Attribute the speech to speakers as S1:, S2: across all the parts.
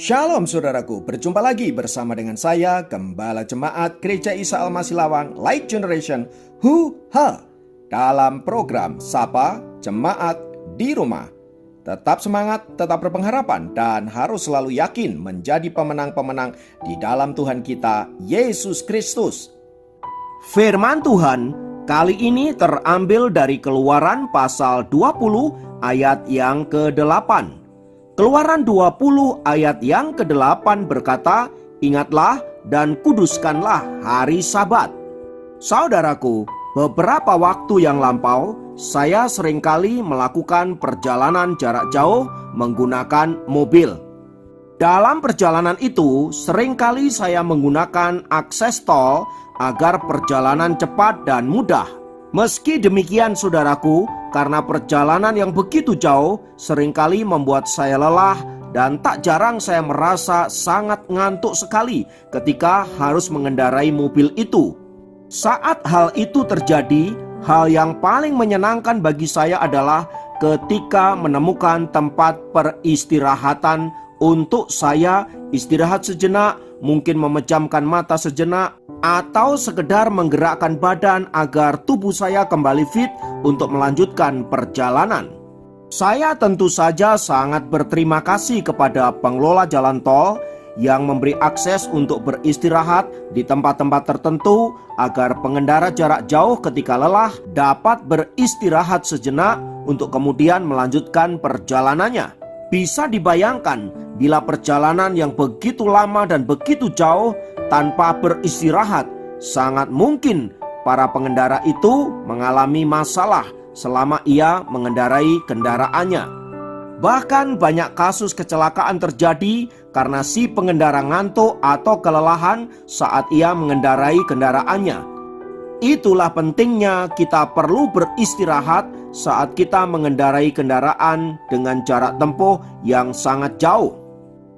S1: Shalom saudaraku, berjumpa lagi bersama dengan saya, Gembala Jemaat Gereja Isa Al-Masih Lawang Light Generation HUHA dalam program Sapa Jemaat di Rumah. Tetap semangat, tetap berpengharapan, dan harus selalu yakin menjadi pemenang-pemenang di dalam Tuhan kita, Yesus Kristus. Firman Tuhan kali ini terambil dari Keluaran pasal 20 ayat yang ke-8. Keluaran 20 ayat yang ke-8 berkata, "Ingatlah dan kuduskanlah hari Sabat." Saudaraku, beberapa waktu yang lampau, saya seringkali melakukan perjalanan jarak jauh menggunakan mobil. Dalam perjalanan itu, seringkali saya menggunakan akses tol agar perjalanan cepat dan mudah. Meski demikian saudaraku, karena perjalanan yang begitu jauh seringkali membuat saya lelah dan tak jarang saya merasa sangat ngantuk sekali ketika harus mengendarai mobil itu. Saat hal itu terjadi, hal yang paling menyenangkan bagi saya adalah ketika menemukan tempat peristirahatan untuk saya istirahat sejenak, mungkin memejamkan mata sejenak, atau sekedar menggerakkan badan agar tubuh saya kembali fit untuk melanjutkan perjalanan. Saya tentu saja sangat berterima kasih kepada pengelola jalan tol yang memberi akses untuk beristirahat di tempat-tempat tertentu agar pengendara jarak jauh ketika lelah dapat beristirahat sejenak untuk kemudian melanjutkan perjalanannya. Bisa dibayangkan bila perjalanan yang begitu lama dan begitu jauh tanpa beristirahat, sangat mungkin para pengendara itu mengalami masalah selama ia mengendarai kendaraannya. Bahkan banyak kasus kecelakaan terjadi karena si pengendara ngantuk atau kelelahan saat ia mengendarai kendaraannya. Itulah pentingnya kita perlu beristirahat saat kita mengendarai kendaraan dengan jarak tempuh yang sangat jauh.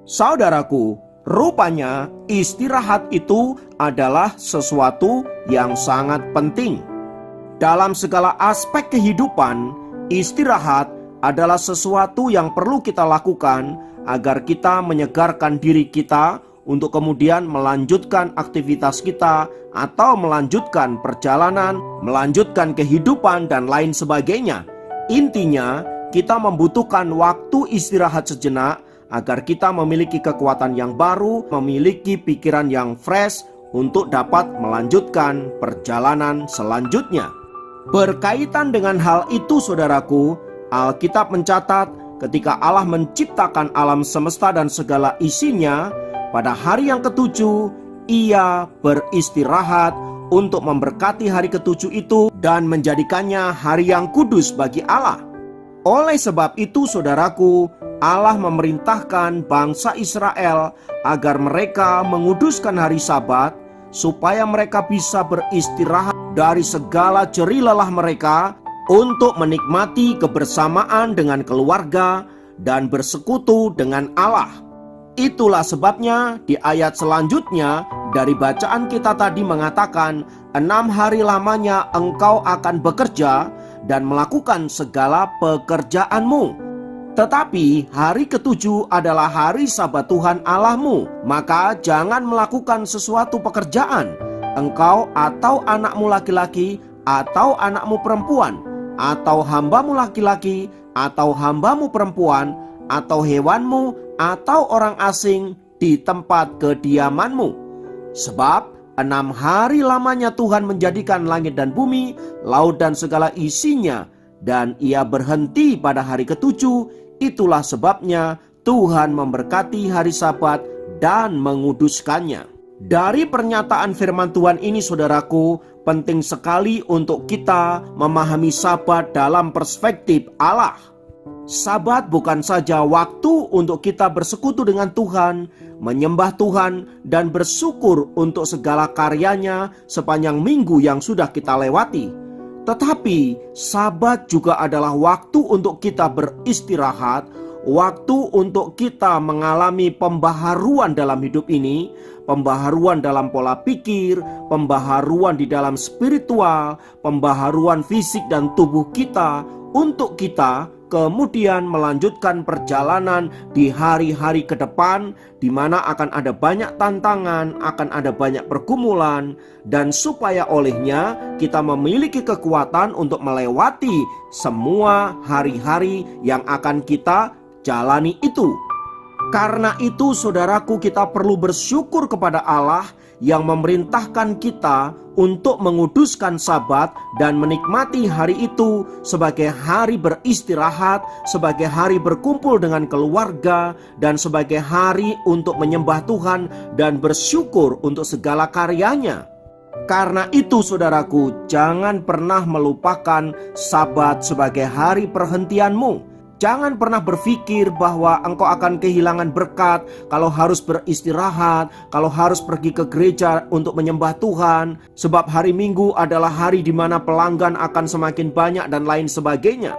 S1: Saudaraku, rupanya istirahat itu adalah sesuatu yang sangat penting. Dalam segala aspek kehidupan, istirahat adalah sesuatu yang perlu kita lakukan agar kita menyegarkan diri kita untuk kemudian melanjutkan aktivitas kita atau melanjutkan perjalanan, melanjutkan kehidupan dan lain sebagainya. Intinya, kita membutuhkan waktu istirahat sejenak agar kita memiliki kekuatan yang baru, memiliki pikiran yang fresh untuk dapat melanjutkan perjalanan selanjutnya. Berkaitan dengan hal itu saudaraku, Alkitab mencatat ketika Allah menciptakan alam semesta dan segala isinya, pada hari yang ketujuh, ia beristirahat untuk memberkati hari ketujuh itu dan menjadikannya hari yang kudus bagi Allah. Oleh sebab itu saudaraku, Allah memerintahkan bangsa Israel agar mereka menguduskan hari Sabat supaya mereka bisa beristirahat dari segala jerih lelah mereka untuk menikmati kebersamaan dengan keluarga dan bersekutu dengan Allah. Itulah sebabnya di ayat selanjutnya dari bacaan kita tadi mengatakan, 6 hari lamanya engkau akan bekerja dan melakukan segala pekerjaanmu. Tetapi hari ketujuh adalah hari Sabat Tuhan Allahmu, maka jangan melakukan sesuatu pekerjaan, engkau atau anakmu laki-laki atau anakmu perempuan, atau hambamu laki-laki atau hambamu perempuan, atau hewanmu atau orang asing di tempat kediamanmu. Sebab 6 hari lamanya Tuhan menjadikan langit dan bumi, laut dan segala isinya, dan ia berhenti pada hari ketujuh. Itulah sebabnya Tuhan memberkati hari Sabat dan menguduskannya. Dari pernyataan firman Tuhan ini saudaraku, penting sekali untuk kita memahami Sabat dalam perspektif Allah. Sabat bukan saja waktu untuk kita bersekutu dengan Tuhan, menyembah Tuhan, dan bersyukur untuk segala karyanya sepanjang minggu yang sudah kita lewati. Tetapi Sabat juga adalah waktu untuk kita beristirahat, waktu untuk kita mengalami pembaharuan dalam hidup ini, pembaharuan dalam pola pikir, pembaharuan di dalam spiritual, pembaharuan fisik dan tubuh kita, untuk kita kemudian melanjutkan perjalanan di hari-hari ke depan, di mana akan ada banyak tantangan, akan ada banyak pergumulan, dan supaya olehnya kita memiliki kekuatan untuk melewati semua hari-hari yang akan kita jalani itu. Karena itu saudaraku, kita perlu bersyukur kepada Allah yang memerintahkan kita untuk menguduskan Sabat dan menikmati hari itu sebagai hari beristirahat, sebagai hari berkumpul dengan keluarga, dan sebagai hari untuk menyembah Tuhan dan bersyukur untuk segala karyanya. Karena itu saudaraku, jangan pernah melupakan Sabat sebagai hari perhentianmu. Jangan pernah berpikir bahwa engkau akan kehilangan berkat kalau harus beristirahat, kalau harus pergi ke gereja untuk menyembah Tuhan. Sebab hari Minggu adalah hari di mana pelanggan akan semakin banyak dan lain sebagainya.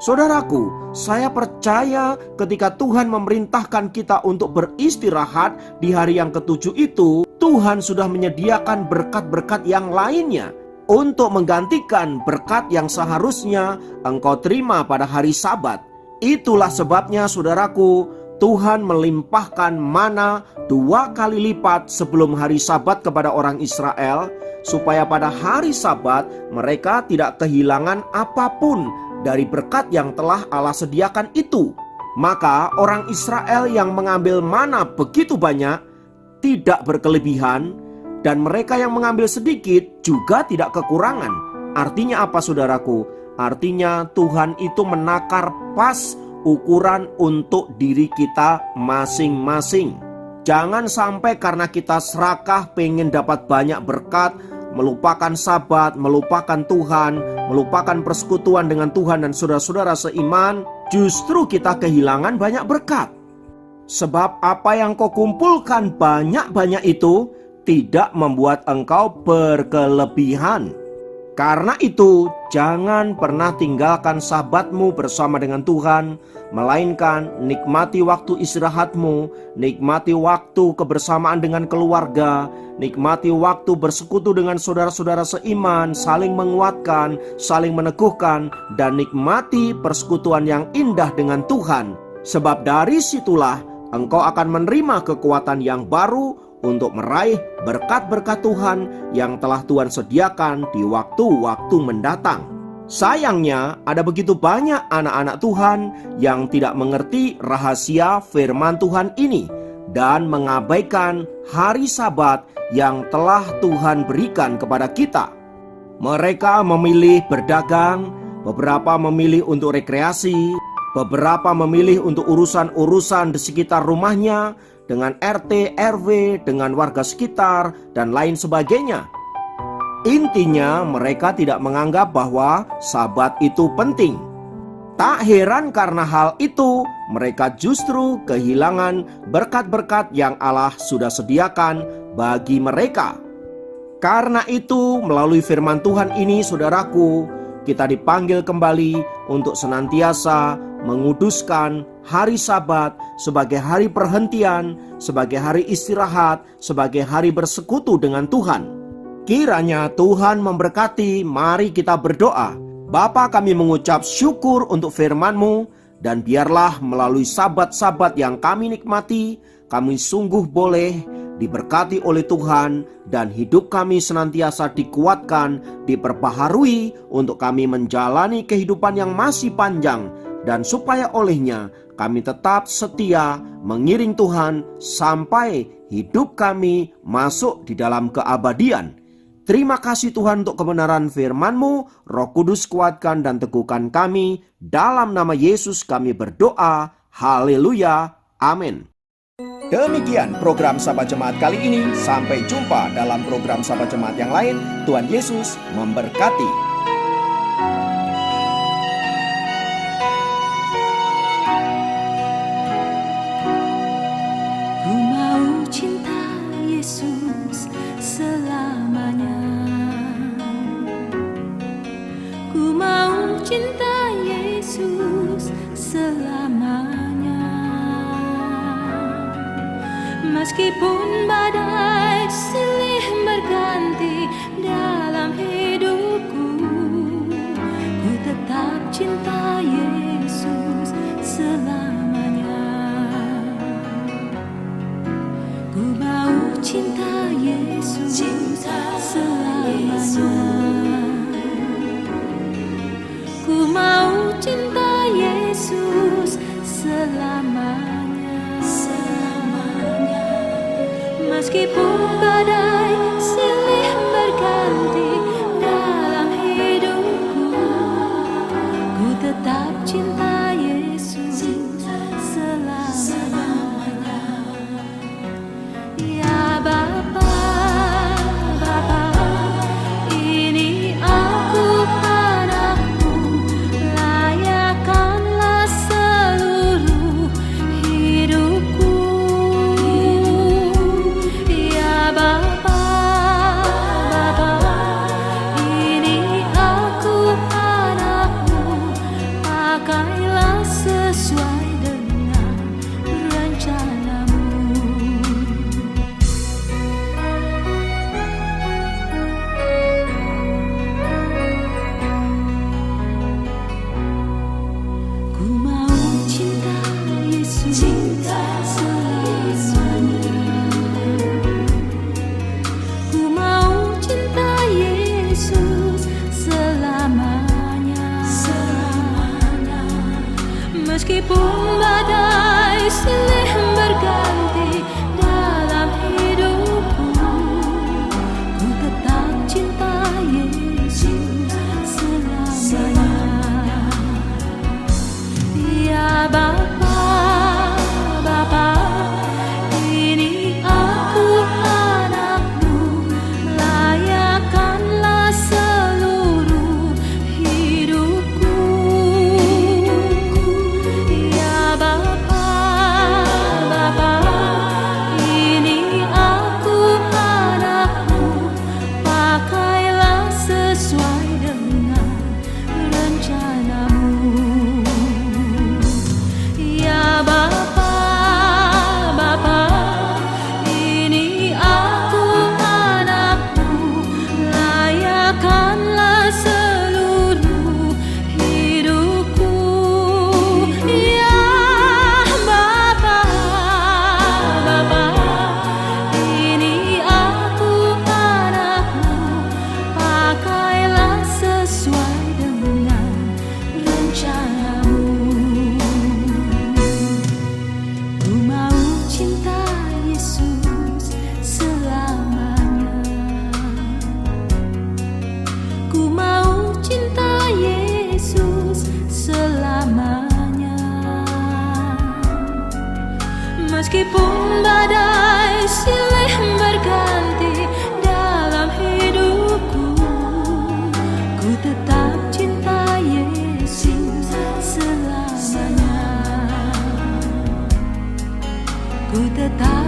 S1: Saudaraku, saya percaya ketika Tuhan memerintahkan kita untuk beristirahat di hari yang ketujuh itu, Tuhan sudah menyediakan berkat-berkat yang lainnya untuk menggantikan berkat yang seharusnya engkau terima pada hari Sabat. Itulah sebabnya saudaraku, Tuhan melimpahkan mana 2 kali lipat sebelum hari Sabat kepada orang Israel, supaya pada hari Sabat mereka tidak kehilangan apapun dari berkat yang telah Allah sediakan itu. Maka orang Israel yang mengambil mana begitu banyak tidak berkelebihan, dan mereka yang mengambil sedikit juga tidak kekurangan. Artinya apa saudaraku? Artinya Tuhan itu menakar pas ukuran untuk diri kita masing-masing. Jangan sampai karena kita serakah pengen dapat banyak berkat, melupakan Sabat, melupakan Tuhan, melupakan persekutuan dengan Tuhan dan saudara-saudara seiman, justru kita kehilangan banyak berkat. Sebab apa yang kau kumpulkan banyak-banyak itu tidak membuat engkau berkelebihan. Karena itu, jangan pernah tinggalkan Sabatmu bersama dengan Tuhan, melainkan nikmati waktu istirahatmu, nikmati waktu kebersamaan dengan keluarga, nikmati waktu bersekutu dengan saudara-saudara seiman, saling menguatkan, saling meneguhkan, dan nikmati persekutuan yang indah dengan Tuhan. Sebab dari situlah engkau akan menerima kekuatan yang baru untuk meraih berkat-berkat Tuhan yang telah Tuhan sediakan di waktu-waktu mendatang. Sayangnya ada begitu banyak anak-anak Tuhan yang tidak mengerti rahasia firman Tuhan ini dan mengabaikan hari Sabat yang telah Tuhan berikan kepada kita. Mereka memilih berdagang, beberapa memilih untuk rekreasi, beberapa memilih untuk urusan-urusan di sekitar rumahnya, dengan RT, RW, dengan warga sekitar, dan lain sebagainya. Intinya mereka tidak menganggap bahwa Sabat itu penting. Tak heran karena hal itu, mereka justru kehilangan berkat-berkat yang Allah sudah sediakan bagi mereka. Karena itu, melalui firman Tuhan ini, saudaraku, kita dipanggil kembali untuk senantiasa menguduskan hari Sabat sebagai hari perhentian, sebagai hari istirahat, sebagai hari bersekutu dengan Tuhan. Kiranya Tuhan memberkati. Mari kita berdoa. Bapa, kami mengucap syukur untuk firman-Mu, dan biarlah melalui Sabat-Sabat yang kami nikmati, kami sungguh boleh diberkati oleh Tuhan, dan hidup kami senantiasa dikuatkan, diperbaharui untuk kami menjalani kehidupan yang masih panjang, dan supaya olehnya kami tetap setia mengiring Tuhan sampai hidup kami masuk di dalam keabadian. Terima kasih Tuhan untuk kebenaran firman-Mu. Roh Kudus kuatkan dan teguhkan kami. Dalam nama Yesus kami berdoa. Haleluya. Amin. Demikian program Sahabat Jemaat kali ini. Sampai jumpa dalam program Sahabat Jemaat yang lain. Tuhan Yesus memberkati.
S2: Cinta Yesus selamanya. Meskipun badai silih berganti dalam hidupku, ku tetap cinta Yesus. cinta Yesus selamanya. Ku mau cinta Yesus selamanya. Meskipun badai silih berganti dalam hidupku, ku tetap cinta Yesus selamanya. Ya Bapa, Bapa, ini aku anakmu, layakkanlah seluruh hidupku. Ya Bapa, Bapa, ini aku anakmu, pakailah sesuai dengan rencanamu. Ku mau cinta Yesus selamanya. Ku mau cinta Yesus selamanya. Meskipun badai silih berganti dalam hidupku, ku tetap cinta Yesus selamanya. Ya Bapa, Bapa, ini aku anakmu, layakkanlah seluruh hidupku. Ya Bapa, Bapa, ini aku anakmu, pakailah sesuai dengan rencanamu. Ya Bapa, Bapa, ini aku anakmu, layakkanlah seluruh hidupku. Ya Bapa, Bapa, ini aku anakmu, pakailah sesuai dengan rencanamu. Ku mau cinta Yesus selamanya. Ku mau cinta Yesus selamanya. Meskipun badai silih berganti dalam hidupku, ku tetap cinta Yesus selamanya. Ku tetap